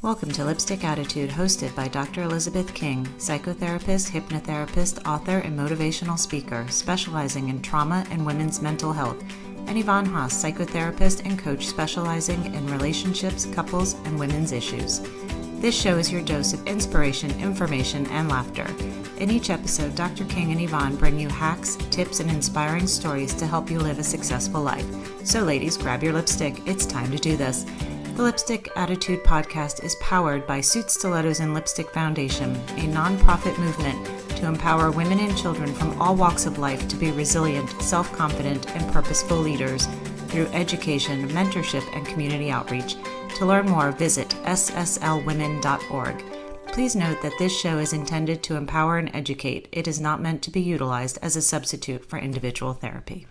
Welcome to Lipstick Attitude, hosted by Dr. Elizabeth King, psychotherapist, hypnotherapist, author, and motivational speaker, specializing in trauma and women's mental health, and Yvonne Haase, psychotherapist and coach specializing in relationships, couples, and women's issues. This show is your dose of inspiration, information, and laughter. In each episode, Dr. King and Yvonne bring you hacks, tips, and inspiring stories to help you live a successful life. So ladies, grab your lipstick. It's time to do this. The Lipstick Attitude podcast is powered by Suit Stilettos and Lipstick Foundation, a nonprofit movement to empower women and children from all walks of life to be resilient, self-confident, and purposeful leaders through education, mentorship, and community outreach. To learn more, visit sslwomen.org. Please note that this show is intended to empower and educate. It is not meant to be utilized as a substitute for individual therapy.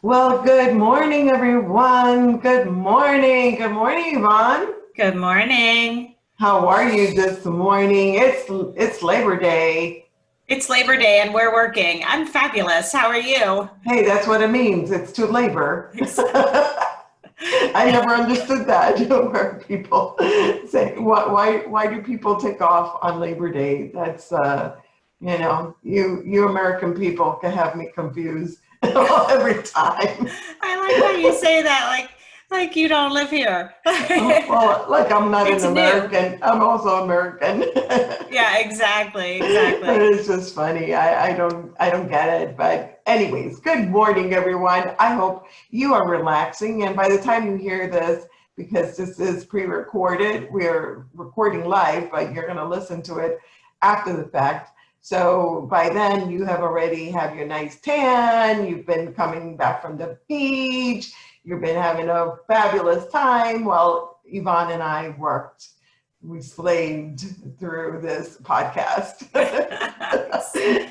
Well, good morning, everyone. Good morning. Good morning, Yvonne. Good morning. How are you this morning? It's Labor Day. It's Labor Day and we're working. I'm fabulous. How are you? Hey, that's what it means. It's to labor. I never understood that. Where people say, why do people take off on Labor Day? That's, you American people can have me confused every time. I like how you say that, like you don't live here. Well, like I'm not an American. I'm also American. Yeah, exactly. But it's just funny. I don't get it. But anyways, good morning, everyone. I hope you are relaxing. And by the time you hear this, because this is pre-recorded, we're recording live, but you're going to listen to it after the fact. So by then you have already have your nice tan. You've been coming back from the beach. You've been having a fabulous time while Yvonne and I worked. We slaved through this podcast.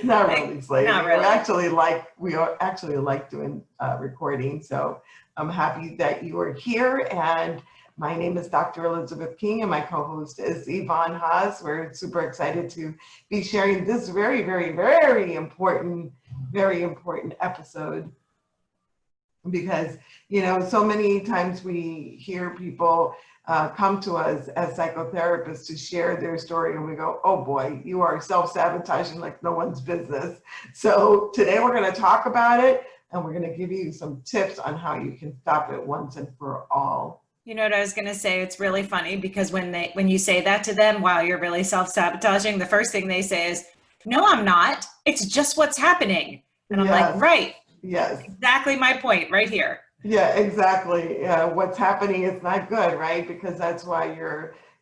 Not really slaving. Not really. We actually like doing recording. So I'm happy that you are here. And my name is Dr. Elizabeth King, and my co-host is Yvonne Haase. We're super excited to be sharing this very, very, very important episode. Because, so many times we hear people come to us as psychotherapists to share their story, and we go, oh boy, you are self-sabotaging like no one's business. So today we're going to talk about it, and we're going to give you some tips on how you can stop it once and for all. You know what I was going to say? It's really funny because when you say that to them, wow, you're really self-sabotaging, the first thing they say is, no, I'm not. It's just what's happening. And I'm like, right. Yes. Exactly my point right here. Yeah, exactly. What's happening is not good, right? Because that's why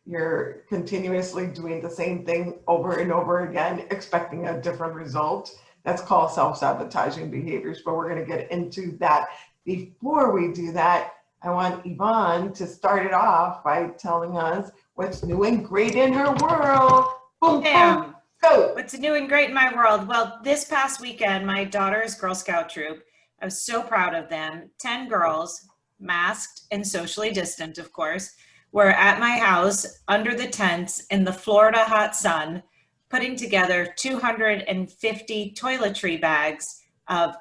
you're continuously doing the same thing over and over again, expecting a different result. That's called self-sabotaging behaviors, but we're going to get into that. Before we do that, I want Yvonne to start it off by telling us what's new and great in her world. Boom, boom. Go. What's new and great in my world? Well, this past weekend, my daughter's Girl Scout troop, I was so proud of them. 10 girls, masked and socially distant, of course, were at my house under the tents in the Florida hot sun, putting together 250 toiletry bags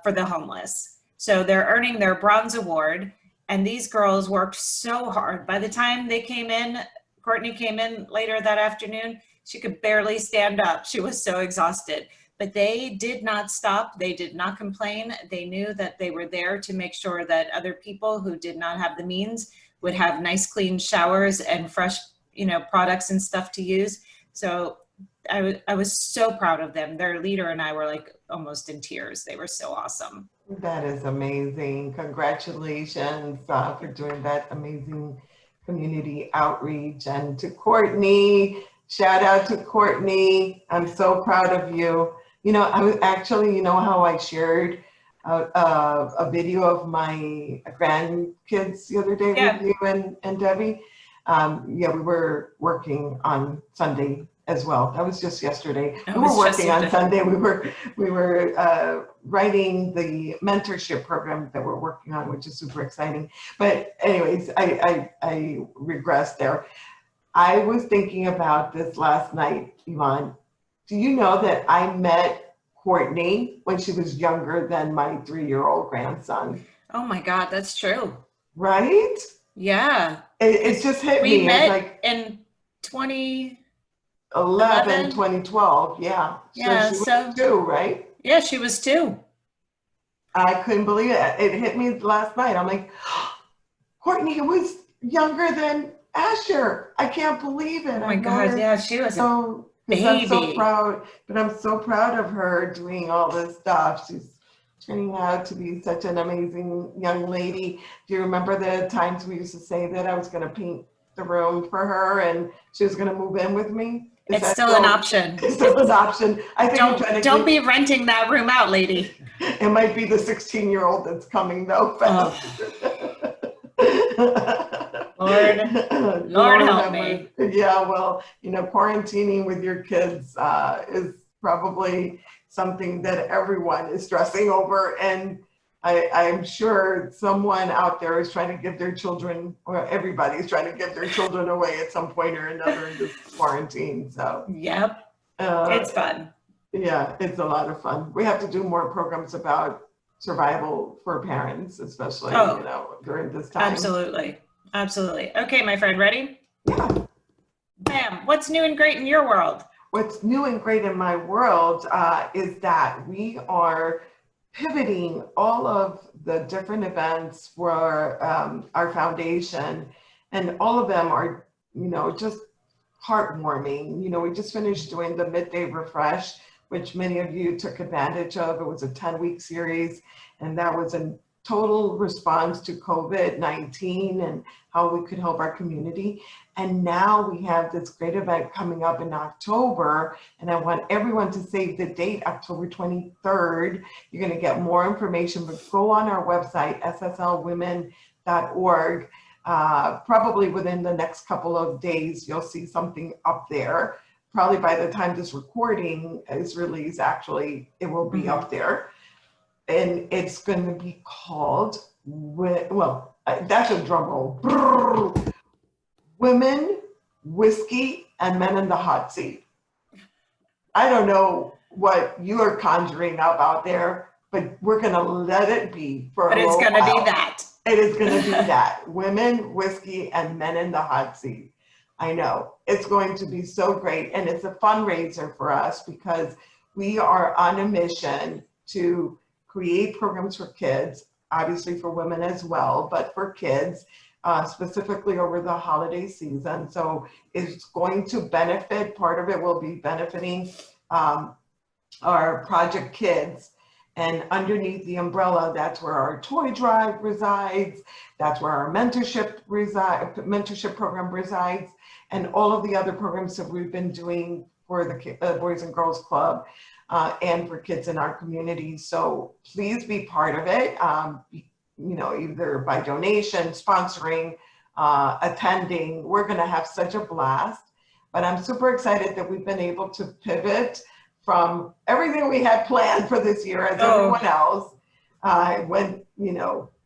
for the homeless. So they're earning their bronze award. And these girls worked so hard. By the time they came in, Courtney came in later that afternoon, she could barely stand up. She was so exhausted. But they did not stop. They did not complain. They knew that they were there to make sure that other people who did not have the means would have nice, clean showers and fresh, products and stuff to use. So I was so proud of them. Their leader and I were like almost in tears. They were so awesome. That is amazing. Congratulations for doing that amazing community outreach. And to Courtney, shout out to Courtney. I'm so proud of you. I was actually, how I shared a video of my grandkids the other day with you and Debbie. We were working on Sunday as well. That was just yesterday. We were working on Sunday. We were writing the mentorship program that we're working on, which is super exciting. But anyways, I regressed there. I was thinking about this last night, Yvonne. Do you know that I met Courtney when she was younger than my 3-year-old grandson? Oh my God, that's true. Right? Yeah. It just hit We me. It's met like in 2011. 11, 2012. Yeah. So Yeah. she was So, 2, right? yeah, she was 2. I couldn't believe it. It hit me last night. I'm like, Courtney was younger than Asher. I can't believe Oh it. my I've known God. her Yeah, she was a so, because I'm so baby. proud, but I'm so proud of her doing all this stuff. She's turning out to be such an amazing young lady. Do you remember the times we used to say that I was going to paint the room for her and she was going to move in with me? Is It's that still an still, option. is still an option? I think I'm trying Don't to be renting that room out, lady. it might be the 16-year-old that's coming though Oh, fast. Lord, Lord Lord help have mercy. me. Yeah, well, quarantining with your kids is probably something that everyone is stressing over. And I'm sure someone out there is trying to give their children, or everybody's trying to give their children away at some point or another in this quarantine. So, Yep. uh, It's fun. yeah, it's a lot of fun. We have to do more programs about survival for parents, especially, Oh, during this time. absolutely. Absolutely. Okay, my friend, ready? Yeah. Bam. What's new and great in your world? What's new and great in my world is that we are pivoting all of the different events for our foundation, and all of them are, just heartwarming. We just finished doing the midday refresh, which many of you took advantage of. It was a 10-week series, and that was a total response to COVID-19 and how we could help our community. And now we have this great event coming up in October, and I want everyone to save the date, October 23rd. You're going to get more information, but go on our website, sslwomen.org. Probably within the next couple of days, you'll see something up there. Probably by the time this recording is released, actually, it will be up there. And it's going to be called, that's a drum roll. Brrr. Women, Whiskey, and Men in the Hot Seat. I don't know what you are conjuring up out there, but we're going to let it be for But a it's little going to be while. that. It is going to be that. Women, Whiskey, and Men in the Hot Seat. I know. It's going to be so great. And it's a fundraiser for us because we are on a mission to create programs for kids, obviously for women as well, but for kids, specifically over the holiday season. So it's going to benefit, part of it will be benefiting our Project Kids. And underneath the umbrella, that's where our toy drive resides. That's where our mentorship program resides, and all of the other programs that we've been doing for the Boys and Girls Club and for kids in our community. So please be part of it. Either by donation, sponsoring, attending. We're going to have such a blast. But I'm super excited that we've been able to pivot from everything we had planned for this year, as everyone else went,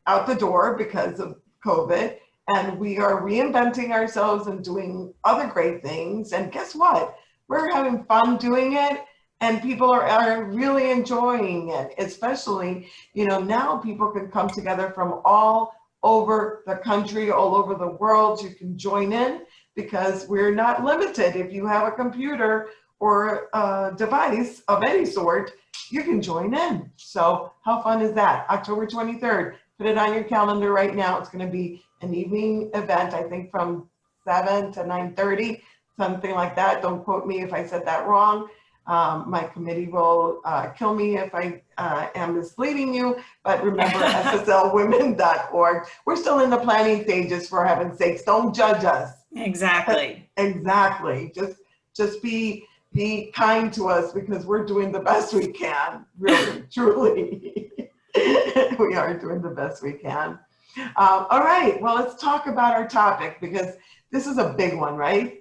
out the door because of COVID. And we are reinventing ourselves and doing other great things. And guess what? We're having fun doing it. And people are really enjoying it, especially, now people can come together from all over the country, all over the world. You can join in because we're not limited. If you have a computer or a device of any sort, you can join in. So how fun is that? October 23rd, put it on your calendar right now. It's going to be an evening event, I think from 7 to 9:30, something like that. Don't quote me if I said that wrong. My committee will kill me if I am misleading you, but remember sslwomen.org. We're still in the planning stages, for heaven's sakes. Don't judge us. Exactly. Exactly. Just be kind to us because we're doing the best we can. Really, truly. We are doing the best we can. All right. Well, let's talk about our topic because this is a big one, right?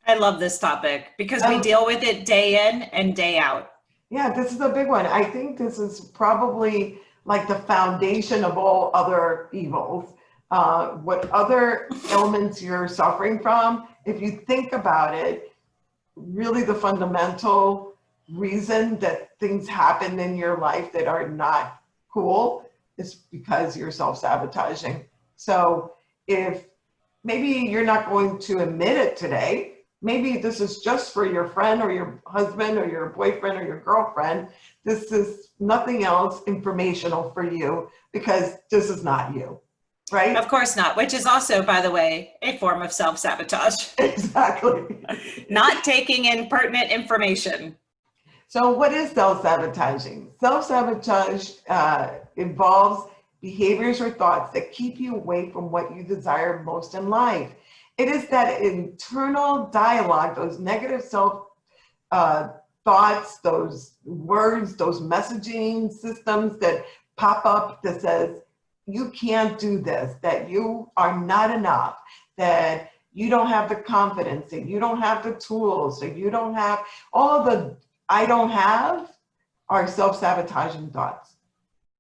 I love this topic because we deal with it day in and day out. Yeah, this is a big one. I think this is probably like the foundation of all other evils. What other ailments you're suffering from, if you think about it, really the fundamental reason that things happen in your life that are not cool is because you're self-sabotaging. So if maybe you're not going to admit it today, maybe this is just for your friend or your husband or your boyfriend or your girlfriend. This is nothing else informational for you because this is not you, right? Of course not, which is also, by the way, a form of self-sabotage. Exactly. Not taking in pertinent information. So what is self-sabotaging? Self-sabotage involves behaviors or thoughts that keep you away from what you desire most in life. It is that internal dialogue, those negative self thoughts, those words, those messaging systems that pop up that says, you can't do this, that you are not enough, that you don't have the confidence, that you don't have the tools, that you don't have all of the I don't have are self-sabotaging thoughts.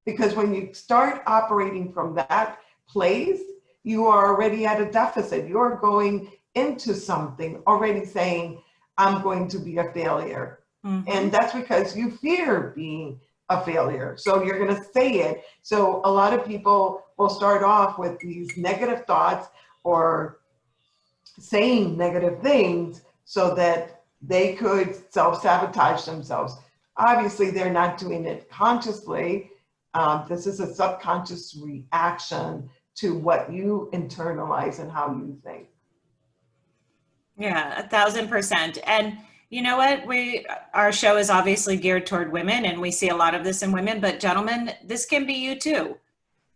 Because when you start operating from that place, you are already at a deficit. You're going into something already saying, I'm going to be a failure. Mm-hmm. And that's because you fear being a failure. So you're going to say it. So a lot of people will start off with these negative thoughts or saying negative things so that they could self-sabotage themselves. Obviously, they're not doing it consciously. This is a subconscious reaction to what you internalize and how you think. Yeah, 1,000%. And you know what? Our show is obviously geared toward women, and we see a lot of this in women, but gentlemen, this can be you too.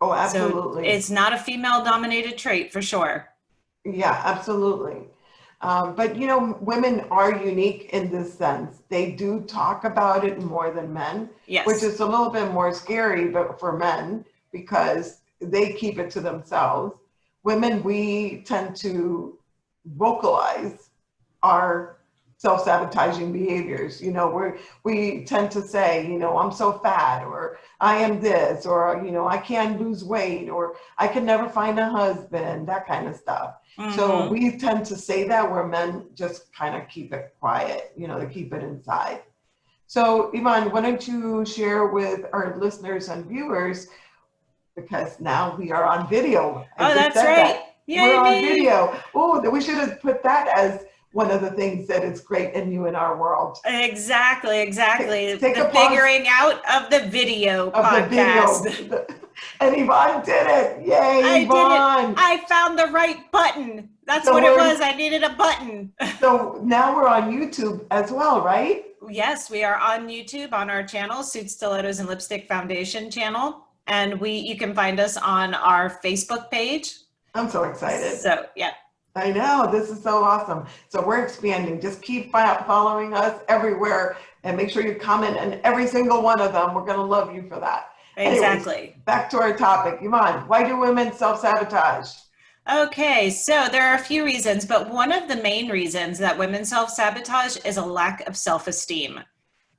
Oh, absolutely. So it's not a female-dominated trait for sure. Yeah, absolutely. But you know, women are unique in this sense. They do talk about it more than men, yes, which is a little bit more scary, but for men, because they keep it to themselves. Women, we tend to vocalize our self-sabotaging behaviors. You know, we tend to say, you know, I'm so fat, or I am this, or, you know, I can't lose weight, or I can never find a husband, that kind of stuff. Mm-hmm. So we tend to say that, where men just kind of keep it quiet, you know, they keep it inside. So Yvonne, why don't you share with our listeners and viewers, because now we are on video. Oh, that's right. We're on video. Oh, we should have put that as one of the things that is great and new in our world. Exactly. Take the figuring out of the video of podcast. The video. And Yvonne did it. Yay, Yvonne. I found the right button. That's what it was. I needed a button. So now we're on YouTube as well, right? Yes, we are on YouTube on our channel, Suits, Stilettos, and Lipstick Foundation channel. And you can find us on our Facebook page. I'm so excited. So, yeah. I know, this is so awesome. So we're expanding. Just keep following us everywhere and make sure you comment on every single one of them. We're going to love you for that. Exactly. Anyways, back to our topic. Yvonne, why do women self-sabotage? Okay, so there are a few reasons, but one of the main reasons that women self-sabotage is a lack of self-esteem,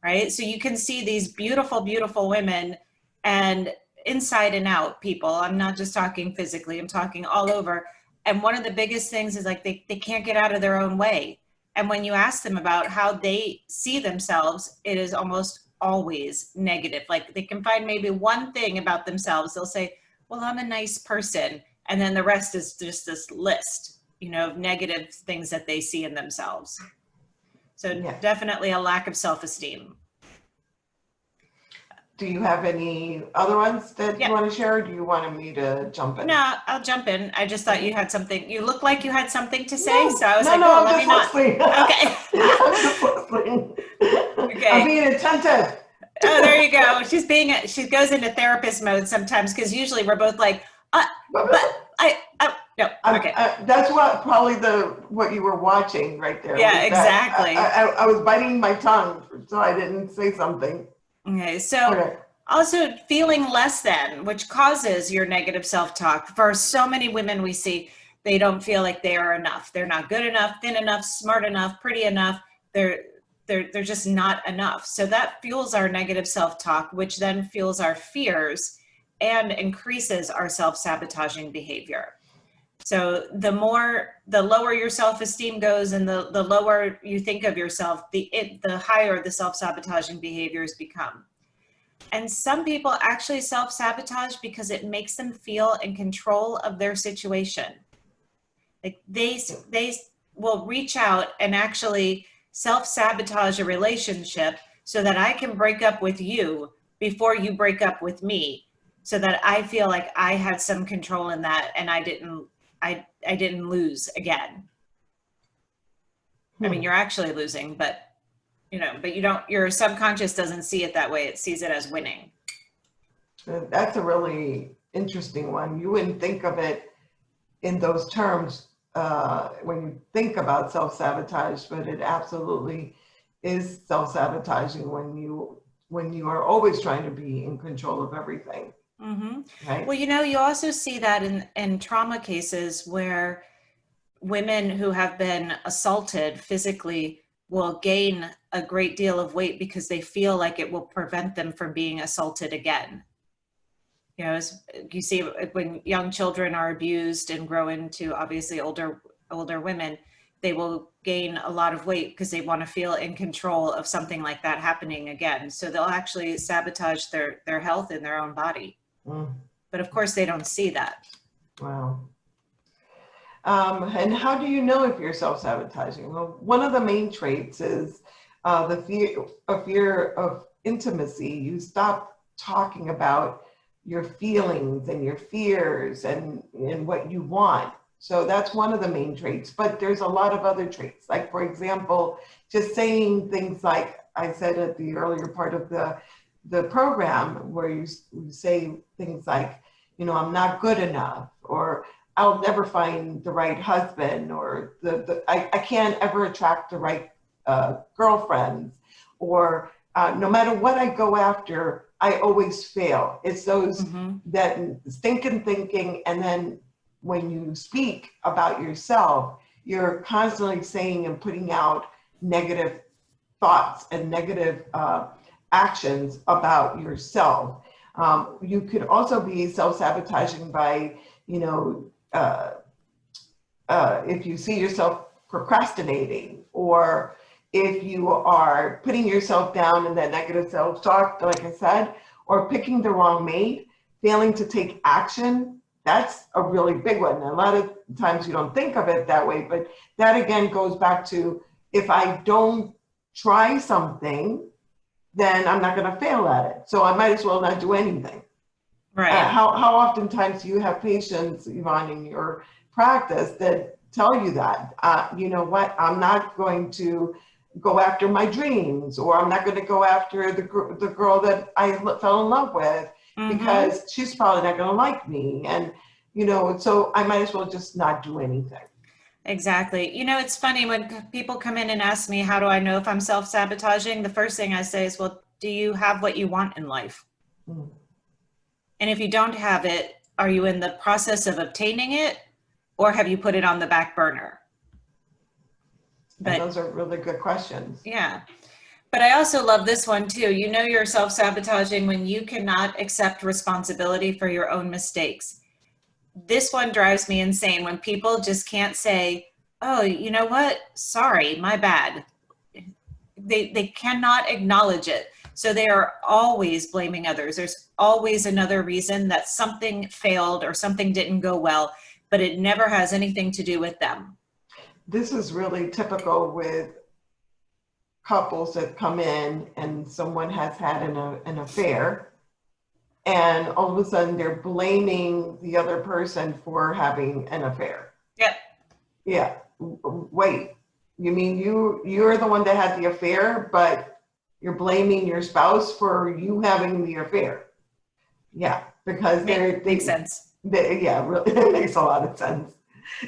right? So you can see these beautiful, beautiful women, and inside and out people. I'm not just talking physically, I'm talking all over. And one of the biggest things is like they can't get out of their own way. And when you ask them about how they see themselves, it is almost always negative. Like they can find maybe one thing about themselves. They'll say, well, I'm a nice person. And then the rest is just this list, you know, of negative things that they see in themselves. So yeah, definitely a lack of self-esteem. Do you have any other ones that you want to share, or do you want me to jump in? No, I'll jump in. I just thought you had something. You look like you had something to say, so I was let me not. Okay. I'm just listening. Okay. I'm being attentive. Oh, there you go. She goes into therapist mode sometimes, because usually we're both like, no. Okay. That's what you were watching right there. Yeah, exactly. I was biting my tongue so I didn't say something. Okay, so also feeling less than, which causes your negative self-talk. For so many women we see, they don't feel like they are enough. They're not good enough, thin enough, smart enough, pretty enough. They're just not enough. So that fuels our negative self-talk, which then fuels our fears and increases our self-sabotaging behavior. So the lower your self-esteem goes, and the lower you think of yourself, the higher the self-sabotaging behaviors become. And some people actually self-sabotage because it makes them feel in control of their situation. Like they will reach out and actually self-sabotage a relationship so that I can break up with you before you break up with me, so that I feel like I had some control in that and I didn't lose again. I mean, you're actually losing, but but you don't, your subconscious doesn't see it that way. It sees it as winning. That's a really interesting one. You wouldn't think of it in those terms when you think about self-sabotage, but it absolutely is self-sabotaging when you are always trying to be in control of everything. Mm-hmm. Right? Well, you also see that in trauma cases where women who have been assaulted physically will gain a great deal of weight because they feel like it will prevent them from being assaulted again. As you see when young children are abused and grow into obviously older women, they will gain a lot of weight because they want to feel in control of something like that happening again. So they'll actually sabotage their health in their own body. But of course they don't see that. Wow. And how do you know if you're self-sabotaging? Well, one of the main traits is the fear of intimacy. You stop talking about your feelings and your fears and what you want. So that's one of the main traits, but there's a lot of other traits. Like, for example, just saying things like I said at the earlier part of the program, where you say things like, I'm not good enough, or I'll never find the right husband, or I can't ever attract the right girlfriends, or no matter what I go after, I always fail. It's those that stinking thinking. And then when you speak about yourself, you're constantly saying and putting out negative thoughts and negative actions about yourself. You could also be self-sabotaging by, if you see yourself procrastinating, or if you are putting yourself down in that negative self-talk, like I said, or picking the wrong mate, failing to take action. That's a really big one. And a lot of times you don't think of it that way, but that again goes back to, if I don't try something, then I'm not going to fail at it. So I might as well not do anything. Right. How oftentimes do you have patients, Yvonne, in your practice that tell you that, you know what, I'm not going to go after my dreams, or I'm not going to go after the girl that I fell in love with because she's probably not going to like me. And, so I might as well just not do anything. Exactly. It's funny when people come in and ask me, how do I know if I'm self-sabotaging? The first thing I say is, well, do you have what you want in life? And if you don't have it, are you in the process of obtaining it, or have you put it on the back burner? But those are really good questions. Yeah. But I also love this one too. You're self-sabotaging when you cannot accept responsibility for your own mistakes. This one drives me insane when people just can't say, oh, you know what? Sorry, my bad. They cannot acknowledge it. So they are always blaming others. There's always another reason that something failed or something didn't go well, but it never has anything to do with them. This is really typical with couples that come in and someone has had an affair, and all of a sudden they're blaming the other person for having an affair. Yep. Yeah. Wait, you mean you're the one that had the affair, but you're blaming your spouse for you having the affair? Yeah, because makes sense. Yeah, really, it makes a lot of sense.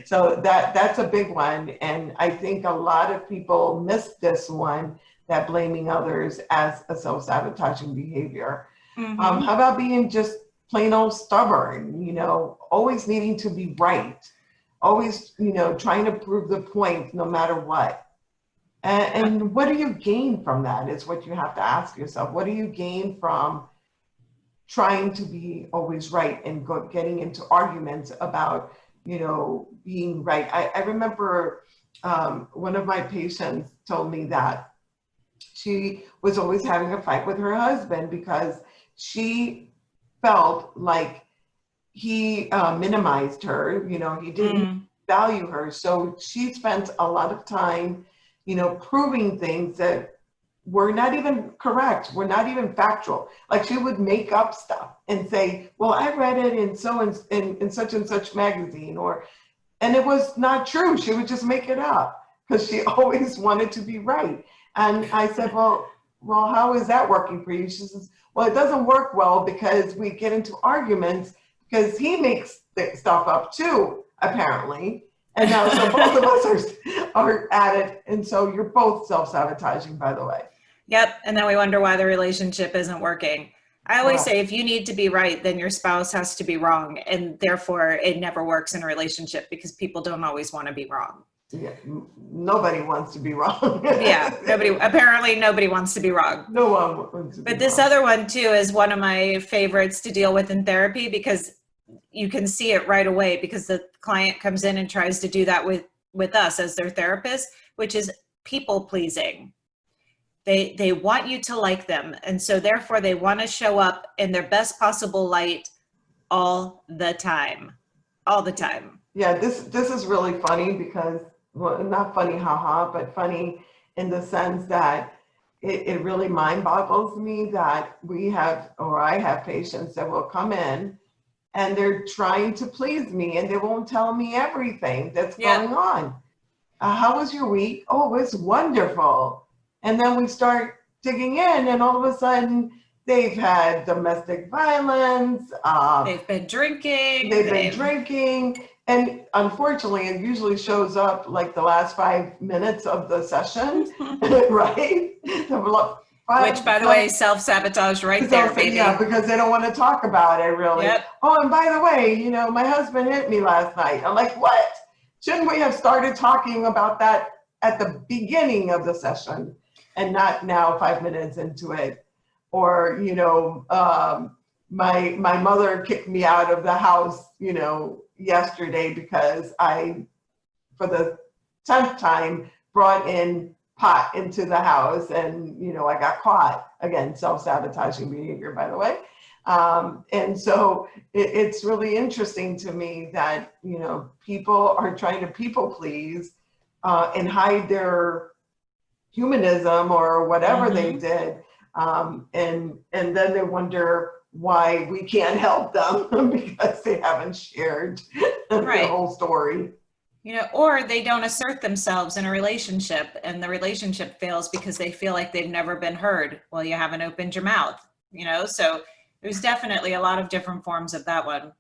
So that's a big one. And I think a lot of people miss this one, that blaming others as a self-sabotaging behavior. How about being just plain old stubborn, always needing to be right, always, trying to prove the point no matter what. And what do you gain from that is what you have to ask yourself. What do you gain from trying to be always right and getting into arguments about, being right? I remember one of my patients told me that she was always having a fight with her husband because she felt like he minimized her. He didn't value her. So she spent a lot of time, proving things that were not even correct, were not even factual. Like she would make up stuff and say, well, I read it in in such and such magazine, and it was not true. She would just make it up because she always wanted to be right. And I said, well, how is that working for you? She says, well, it doesn't work well because we get into arguments because he makes stuff up too, apparently. And now, so both of us are at it. And so you're both self-sabotaging, by the way. Yep. And then we wonder why the relationship isn't working. I always say if you need to be right, then your spouse has to be wrong. And therefore it never works in a relationship because people don't always want to be wrong. Yeah, nobody wants to be wrong. Yeah, apparently nobody wants to be wrong. No one wants to be But this wrong. other one too is one of my favorites to deal with in therapy because you can see it right away because the client comes in and tries to do that with us as their therapist, which is people pleasing. They want you to like them. And so therefore they want to show up in their best possible light all the time. All the time. Yeah, this is really funny because, well, not funny, haha, but funny in the sense that it really mind boggles me that I have patients that will come in and they're trying to please me and they won't tell me everything that's going on. How was your week? Oh, it's wonderful. And then we start digging in and all of a sudden they've had domestic violence. They've been drinking. They've been drinking. And unfortunately, it usually shows up like the last 5 minutes of the session, right? Which, by the way, self-sabotage right there, baby. Yeah, because they don't want to talk about it, really. Yep. Oh, and by the way, my husband hit me last night. I'm like, what? Shouldn't we have started talking about that at the beginning of the session and not now 5 minutes into it? Or, my mother kicked me out of the house, yesterday because I, for the 10th time, brought in pot into the house and, I got caught. Again, self-sabotaging behavior, by the way. And so it's really interesting to me that, people are trying to people please and hide their humanism or whatever they did. And then they wonder why we can't help them because they haven't shared the whole story. Or they don't assert themselves in a relationship and the relationship fails because they feel like they've never been heard. Well, you haven't opened your mouth, so there's definitely a lot of different forms of that one.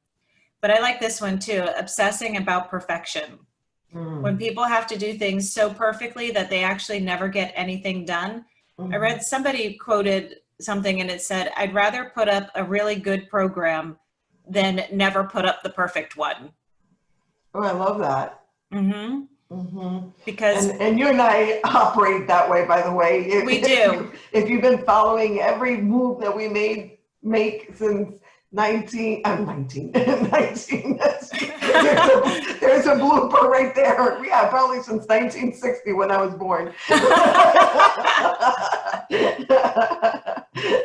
But I like this one too, obsessing about perfection. When people have to do things so perfectly that they actually never get anything done. I read somebody quoted something and it said, I'd rather put up a really good program than never put up the perfect one. Oh, I love that. Because and you and I operate that way, by the way. We do. If you've been following every move that we make since 19, there's a blooper right there. Yeah, probably since 1960 when I was born.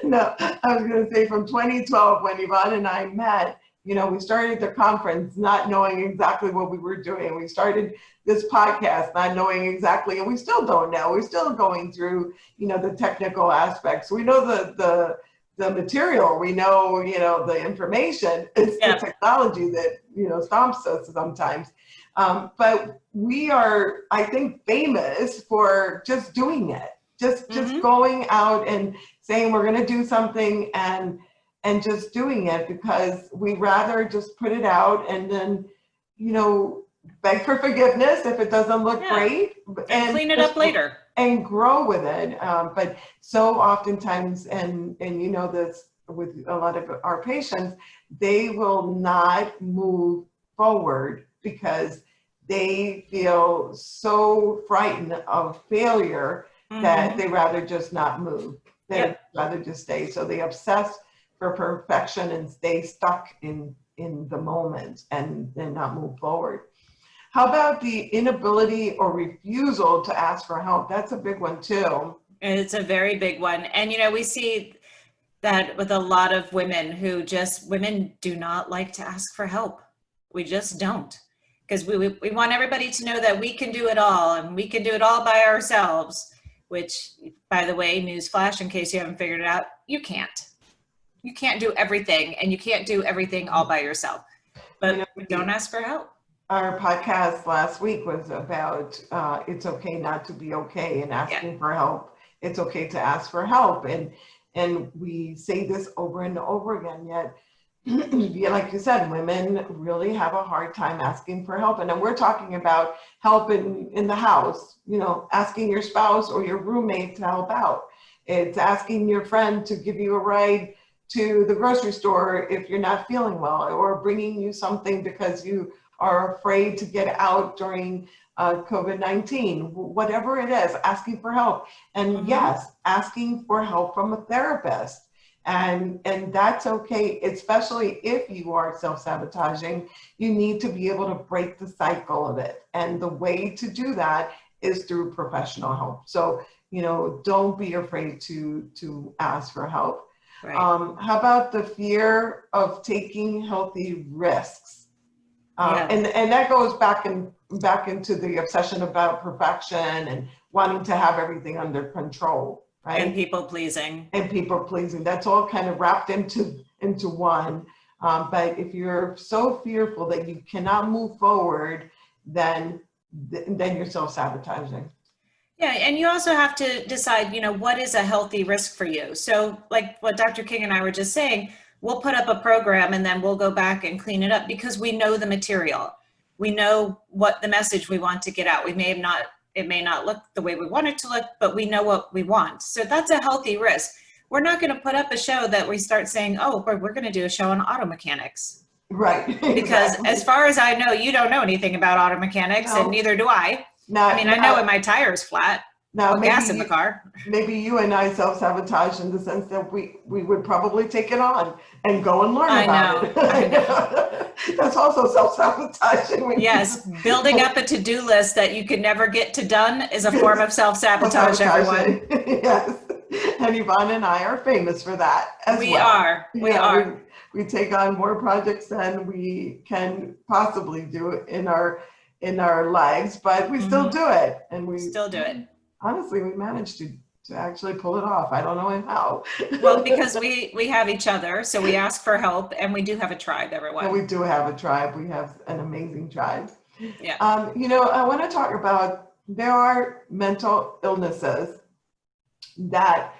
No, I was going to say from 2012 when Yvonne and I met, we started the conference not knowing exactly what we were doing. We started this podcast not knowing exactly, and we still don't know. We're still going through, the technical aspects. We know the material, we know, the information. It's the technology that, stomps us sometimes. But we are, I think, famous for just doing it, just going out and saying we're going to do something and just doing it because we rather just put it out and then, beg for forgiveness if it doesn't look great. And clean it up later. And grow with it. But so oftentimes, and this with a lot of our patients, they will not move forward because they feel so frightened of failure that they rather just not move. They'd rather just stay. So they obsess for perfection and stay stuck in the moment and not move forward. How about the inability or refusal to ask for help? That's a big one too. It's a very big one. And, we see that with a lot of women women do not like to ask for help. We just don't. because we want everybody to know that we can do it all, and we can do it all by ourselves, which, by the way, newsflash, in case you haven't figured it out, you can't. You can't do everything, and you can't do everything all by yourself. But don't ask for help. Our podcast last week was about it's okay not to be okay and asking for help. It's okay to ask for help. And we say this over and over again, yet, like you said, women really have a hard time asking for help. And then we're talking about help in the house, asking your spouse or your roommate to help out. It's asking your friend to give you a ride to the grocery store if you're not feeling well, or bringing you something because you are afraid to get out during COVID-19, whatever it is, asking for help. And yes, asking for help from a therapist. And that's okay, especially if you are self-sabotaging. You need to be able to break the cycle of it. And the way to do that is through professional help. So, don't be afraid to ask for help. Right. How about the fear of taking healthy risks? And that goes back into the obsession about perfection and wanting to have everything under control, right? And people pleasing. That's all kind of wrapped into one. But if you're so fearful that you cannot move forward, then you're self-sabotaging. Yeah, and you also have to decide, what is a healthy risk for you? So like what Dr. King and I were just saying, we'll put up a program and then we'll go back and clean it up because we know the material. We know what the message we want to get out. It may not look the way we want it to look, but we know what we want. So that's a healthy risk. We're not going to put up a show that we start saying, oh, we're going to do a show on auto mechanics. Right. Because as far as I know, you don't know anything about auto mechanics, and neither do I. I know when my tire's flat. Now, gas in the car. Maybe you and I self-sabotage in the sense that we would probably take it on and go and learn about it. I know. That's also self-sabotaging. Yes, building up a to-do list that you can never get to done is a form of self-sabotage, everyone. Yes, and Yvonne and I are famous for that as well. We are. We take on more projects than we can possibly do in our lives, but we still do it, and we still do it. Honestly, we managed to actually pull it off. I don't know how. Well, because we have each other, so we ask for help, and we do have a tribe, everyone. And we do have a tribe. We have an amazing tribe. Yeah. I want to talk about, there are mental illnesses that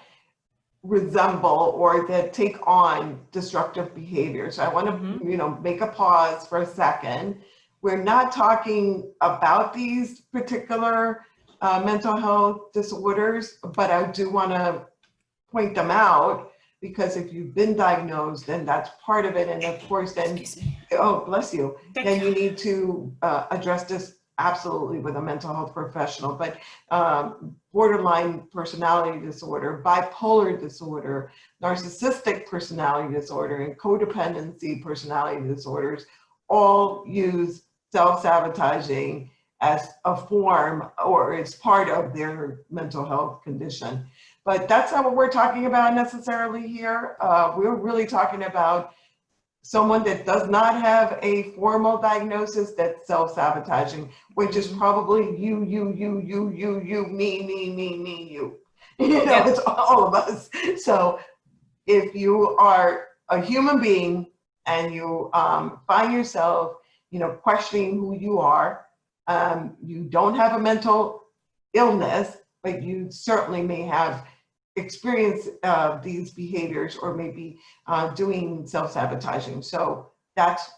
resemble or that take on destructive behavior. So I want to, make a pause for a second. We're not talking about these particular mental health disorders, but I do want to point them out, because if you've been diagnosed, then that's part of it. And of course, then, oh, bless you, then you need to address this absolutely with a mental health professional. But borderline personality disorder, bipolar disorder, narcissistic personality disorder, and codependency personality disorders all use self-sabotaging as a form or as part of their mental health condition. But that's not what we're talking about necessarily here. We're really talking about someone that does not have a formal diagnosis that's self-sabotaging, which is probably you, me, you. It's all of us. So if you are a human being and you find yourself, questioning who you are, you don't have a mental illness, but you certainly may have experienced these behaviors, or maybe doing self-sabotaging. So that's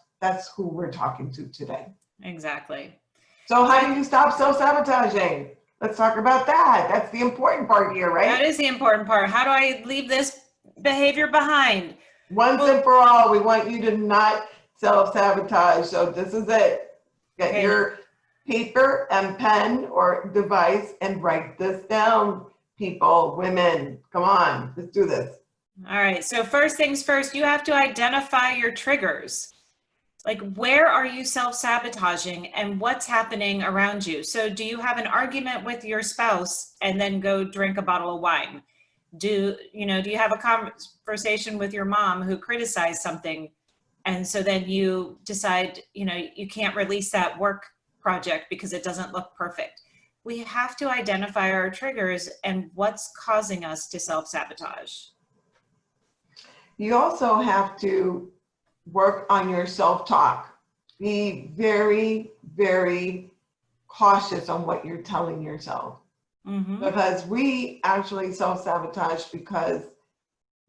who we're talking to today. Exactly. So how do you stop self-sabotaging? Let's talk about that. That's the important part here, right? That is the important part. How do I leave this behavior behind? Once and for all, we want you to not self-sabotage. So this is it. Get your paper and pen or device and write this down, people, women. Come on, let's do this. All right. So first things first, you have to identify your triggers. Like, where are you self-sabotaging and what's happening around you? So do you have an argument with your spouse and then go drink a bottle of wine? Do you have a conversation with your mom who criticized something And so then you decide, you can't release that work project because it doesn't look perfect. We have to identify our triggers and what's causing us to self-sabotage. You also have to work on your self-talk. Be very, very cautious on what you're telling yourself. Because we actually self-sabotage because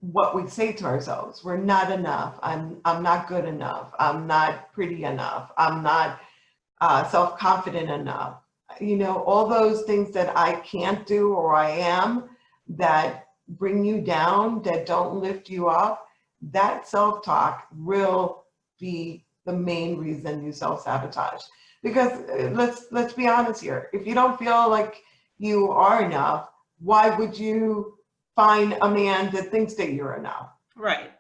what we say to ourselves. We're not enough. I'm not good enough. I'm not pretty enough. I'm not self-confident enough. All those things that I can't do or I am that bring you down, that don't lift you up, that self-talk will be the main reason you self-sabotage. Because let's be honest here. If you don't feel like you are enough, why would you find a man that thinks that you're enough? Right.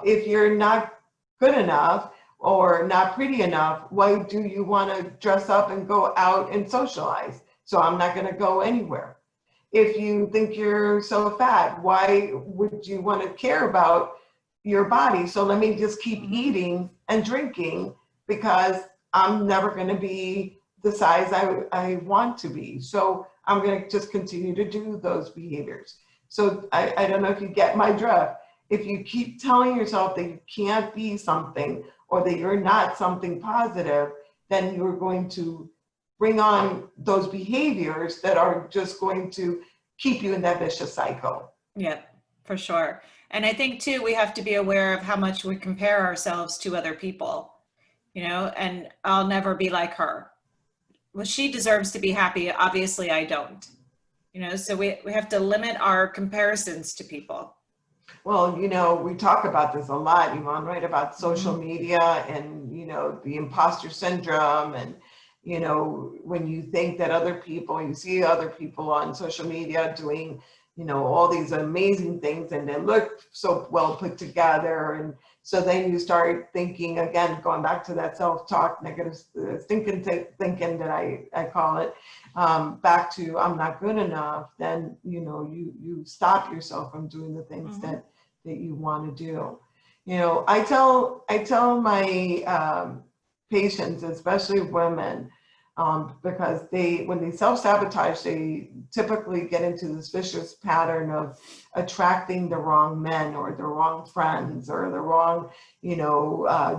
If you're not good enough or not pretty enough, why do you want to dress up and go out and socialize? So I'm not going to go anywhere. If you think you're so fat, why would you want to care about your body? So let me just keep eating and drinking because I'm never going to be the size I want to be. So I'm going to just continue to do those behaviors. So I don't know if you get my drift. If you keep telling yourself that you can't be something or that you're not something positive, then you're going to bring on those behaviors that are just going to keep you in that vicious cycle. Yeah, for sure. And I think too, we have to be aware of how much we compare ourselves to other people, and I'll never be like her. Well, she deserves to be happy. Obviously I don't, so we have to limit our comparisons to people. Well, we talk about this a lot, Yvonne, right? About social media and, the imposter syndrome. And, when you think that other people, you see other people on social media doing, all these amazing things and they look so well put together. And so then you start thinking, again, going back to that self-talk, negative thinking that I call it, back to I'm not good enough, then, you stop yourself from doing the things that you want to do. I tell my patients, especially women, because when they self-sabotage, they typically get into this vicious pattern of attracting the wrong men or the wrong friends or the wrong,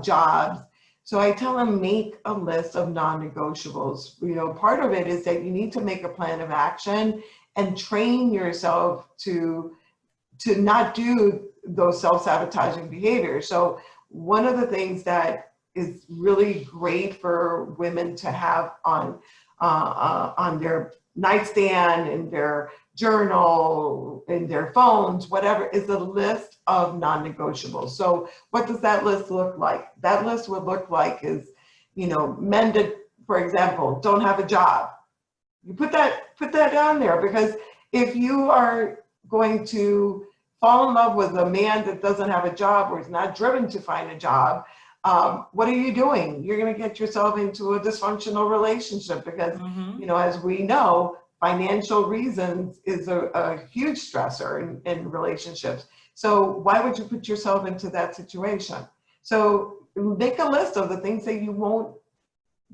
jobs. So I tell them, make a list of non-negotiables. Part of it is that you need to make a plan of action and train yourself to not do those self-sabotaging behaviors. So one of the things that is really great for women to have on their nightstand, in their journal, in their phones, whatever, is a list of non-negotiables. So what does that list look like? That list would look like is, men that, for example, don't have a job. You put that down there, because if you are going to fall in love with a man that doesn't have a job or is not driven to find a job, what are you doing? You're going to get yourself into a dysfunctional relationship because, as we know, financial reasons is a huge stressor in relationships. So why would you put yourself into that situation? So make a list of the things that you won't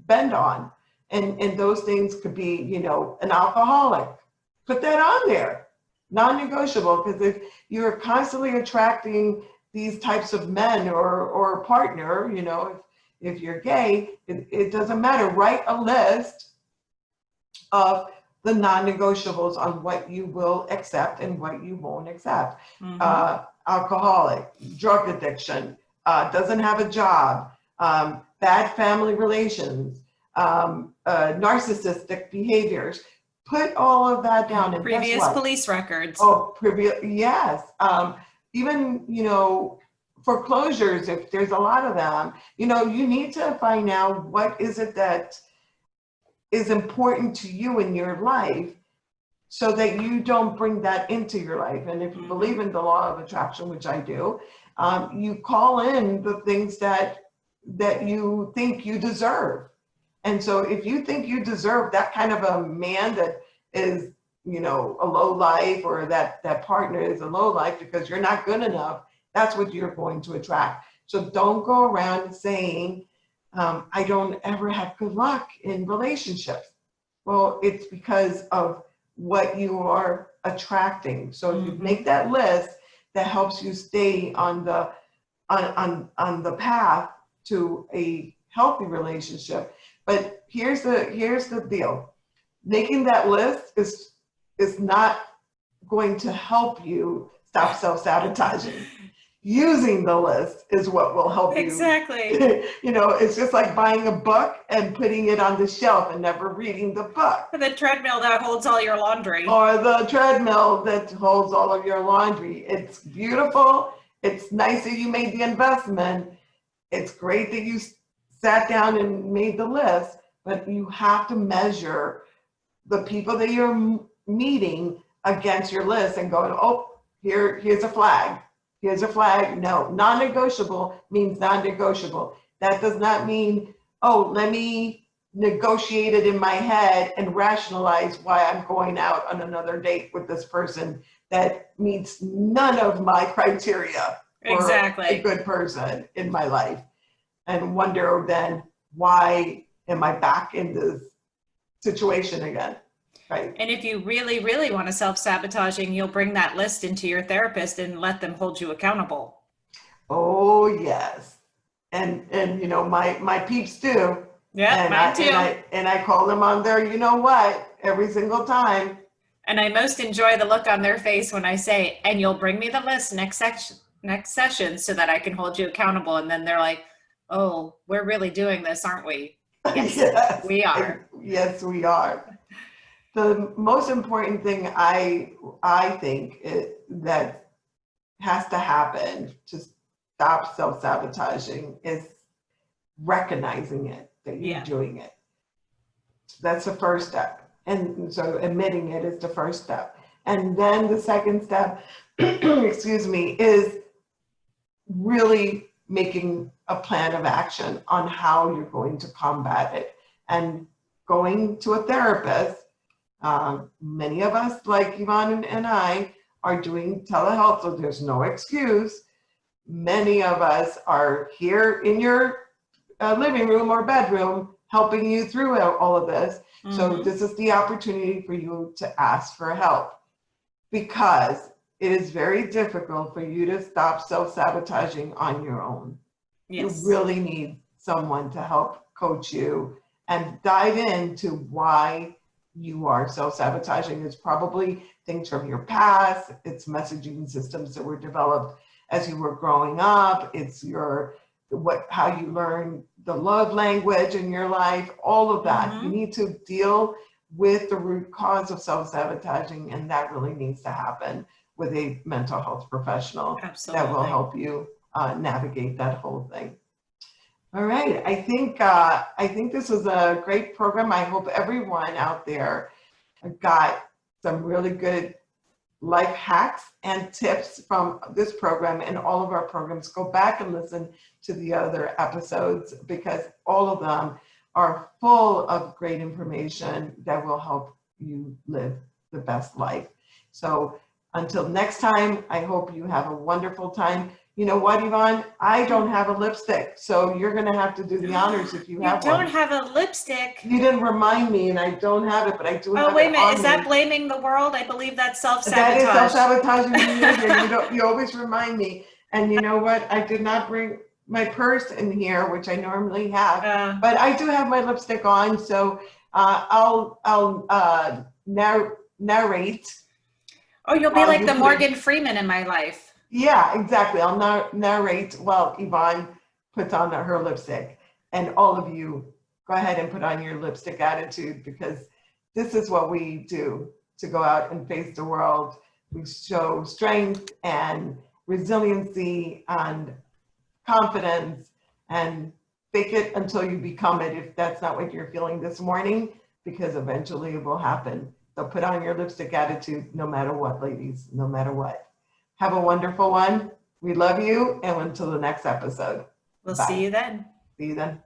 bend on. And those things could be, an alcoholic. Put that on there. Non-negotiable, because if you're constantly attracting these types of men or partner, if you're gay, it doesn't matter. Write a list of the non-negotiables on what you will accept and what you won't accept. Alcoholic, drug addiction, doesn't have a job, bad family relations, narcissistic behaviors. Put all of that down. And previous police records. Oh, yes. Even, foreclosures, if there's a lot of them, you need to find out what is it that is important to you in your life so that you don't bring that into your life. And if you believe in the law of attraction, which I do, you call in the things that you think you deserve. And so if you think you deserve that kind of a man that is, a low life, or that partner is a low life because you're not good enough, that's what you're going to attract. So don't go around saying, I don't ever have good luck in relationships. Well, it's because of what you are attracting. So if you make that list, that helps you stay on the path to a healthy relationship. But here's the deal. Making that list is not going to help you stop self-sabotaging. Using the list is what will help you. Exactly. It's just like buying a book and putting it on the shelf and never reading the book. The treadmill that holds all your laundry. Or the treadmill that holds all of your laundry. It's beautiful. It's nice that you made the investment. It's great that you sat down and made the list, but you have to measure the people that you're meeting against your list and going, oh, here's a flag. Here's a flag. No, non-negotiable means non-negotiable. That does not mean, oh, let me negotiate it in my head and rationalize why I'm going out on another date with this person that meets none of my criteria for a good person in my life. And wonder then, why am I back in this situation again? Right. And if you really, really want to self-sabotaging, you'll bring that list into your therapist and let them hold you accountable. Oh, yes. And my peeps do. Yeah, mine too. And I call them on there, you know what, every single time. And I most enjoy the look on their face when I say, and you'll bring me the list next session so that I can hold you accountable. And then they're like, oh, we're really doing this, aren't we? Yes, we are. Yes, we are. The most important thing I think that has to happen to stop self-sabotaging is recognizing it, that you're doing it. That's the first step. And so admitting it is the first step. And then the second step, excuse me, is really making a plan of action on how you're going to combat it. And going to a therapist, many of us, like Yvonne and I, are doing telehealth, so there's no excuse. Many of us are here in your living room or bedroom helping you through all of this. So this is the opportunity for you to ask for help, because it is very difficult for you to stop self-sabotaging on your own. Yes. You really need someone to help coach you and dive into why you are self-sabotaging. It's probably things from your past, it's messaging systems that were developed as you were growing up, it's how you learn the love language in your life, all of that. You need to deal with the root cause of self-sabotaging, and that really needs to happen with a mental health professional. Absolutely. That will help you navigate that whole thing. All right, I think this was a great program. I hope everyone out there got some really good life hacks and tips from this program and all of our programs. Go back and listen to the other episodes, because all of them are full of great information that will help you live the best life. So until next time, I hope you have a wonderful time. You know what, Yvonne? I don't have a lipstick, so you're going to have to do the honors if you have one. You don't have a lipstick? You didn't remind me, and I don't have it, but I do have it. Oh, wait a minute. Is that blaming the world? I believe that's self-sabotage. That is self-sabotaging behavior. You always remind me. And you know what? I did not bring my purse in here, which I normally have, but I do have my lipstick on, so I'll narrate. Oh, you'll be like the Morgan Freeman in my life. Yeah, exactly. I'll narrate while Yvonne puts on her lipstick. And all of you, go ahead and put on your lipstick attitude, because this is what we do to go out and face the world. We show strength and resiliency and confidence, and fake it until you become it, if that's not what you're feeling this morning, because eventually it will happen. So put on your lipstick attitude no matter what, ladies, no matter what. Have a wonderful one. We love you. And until the next episode. We'll see you then. See you then.